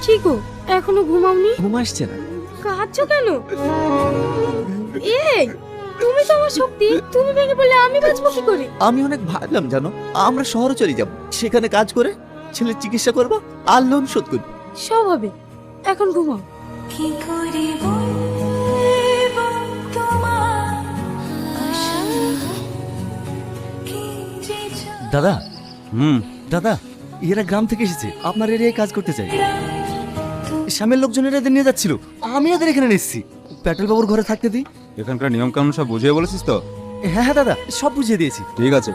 কি গো, এখনো ঘুমাওনি? ঘুম আসছে না। কাঁদছো কেন? এই, তুমি তো আমার শক্তি, তুমি ভেঙে পড়লে আমি বাঁচবো কি করে? আমি অনেক ভাবলাম জানো, আমরা শহরে চলে যাব, সেখানে কাজ করে ছেলের চিকিৎসা করবো আর লোন শোধ করবো। সব হবে, এখন ঘুমাও। কি করে বলবো তোমার আশা কি যে দাদা, দাদা, এরা গ্রাম থেকে এসেছে, আপনার এরিয়ায় কাজ করতে চাই। স্যামের লোকজন এদের নিয়ে যাচ্ছিল, আমি এদের এখানে এসেছি। প্যাটেল বাবুর ঘরে থাকতে দিই। এখানকার নিয়ম কানুন সব বুঝিয়ে বলেছিস তো? হ্যাঁ হ্যাঁ দাদা, সব বুঝিয়ে দিয়েছি। ঠিক আছে।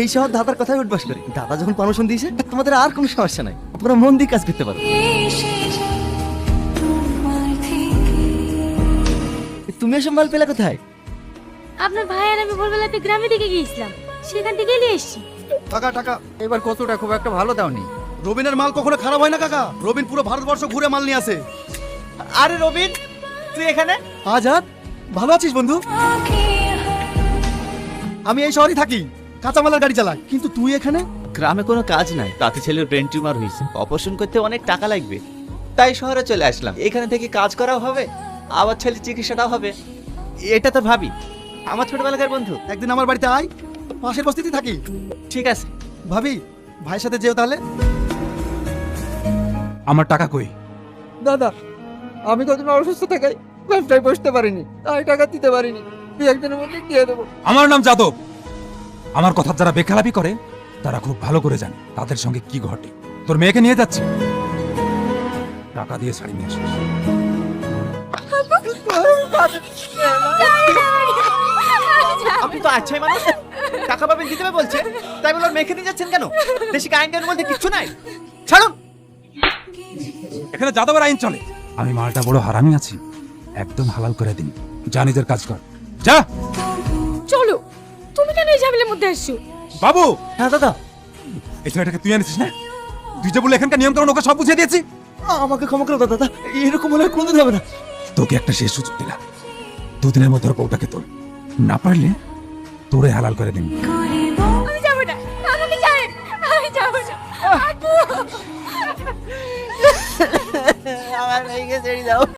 এই শহর দাদার কথাই উঠবাস করে। দাদা যখন পারমিশন দিয়েছে, তোমাদের আর কোনো সমস্যা নাই, তোমরা মন দিয়ে কাজ করতে পারো। তুমি এসব মাল পেলে কোথায়? আপনার ভাই আর আমি ভোরবেলাতে গ্রামের দিকে গিয়েছিলাম, সেখান থেকে নিয়ে এসেছি। টাকা টাকা এবার কতটা খুব একটা ভালো দাওনি। রবিনের মাল কখনো খারাপ হয় না কাকা। রবিন পুরো ভারতবর্ষ ঘুরে মাল নিয়ে আসে। আরে রবিন, তুই এখানে? আজাদ, ভালো আছিস বন্ধু? আমি এই শহরে থাকি, কাঁচামালের গাড়ি চালাই, কিন্তু তুই এখানে? গ্রামে কোনো কাজ নাই, তাতে ছেলের ব্রেন টিউমার হয়েছে, অপারেশন করতে অনেক টাকা লাগবে, তাই শহরে চলে আসলাম। এখানে থেকে কাজ করাও হবে, আবার ছেলের চিকিৎসাটাও হবে। এটা তো ভাবি, আমার ছোটবেলাকার বন্ধু। একদিন আমার বাড়িতে আয়, পাশের বস্তিতে থাকি। ঠিক আছে। ভাবি, ভাইয়ের সাথে যেও তাহলে। আমার টাকা কই? দাদা, আমি কতদিন অসুস্থ থাকাই ব্যবসায় বসতে পারিনি, তাই টাকা দিতে পারিনি। তুই একদিনের মধ্যে দিয়ে দেবো। আমার নাম যাদব। আমার কথা যারা বেখালাপি করে তারা খুব ভালো করে জানে তাদের সঙ্গে কি ঘটে। তোর মেয়েকে নিয়ে যাচ্ছি, টাকা দিয়ে শাড়ি নিয়ে আসিস। আপনি তো আচ্ছাই মানুষ, টাকা পাবেন দিতে হবে বলছে, তাই বলে ওর মেয়েকে নিয়ে যাচ্ছেন কেন? দেশি আইন কানুন বলতে কিচ্ছু নাই, ছাড়ুন। এখানে যাদবের আইন চলে। আমি মালটা বড় হারামি আছি, একদম হালাল করে দিন। যা নিজের কাজ কর, যা। চলো, তুমি কেন এই ঝামেলার মধ্যে আসছো? বাবু, হ্যাঁ দাদা, এই ছেলেটাকে তুই আনিস না? তুই যে বলে এখানকার নিয়ম কানুন ওকে সব বুঝিয়ে দিয়েছি। আমাকে ক্ষমা করো দাদা, এরকম হলে আর কোনোদিন হবে না। তোকে একটা শেষ সুযোগ দিলাম, দুদিনের মধ্যে ওর বউটাকে তোল, না পারলে তোরে হালাল করে দিন। আমি যাবো না, আমাকে ছাড়েন, আমি যাবো না। আমার মেয়েকে ছেড়ে দাও।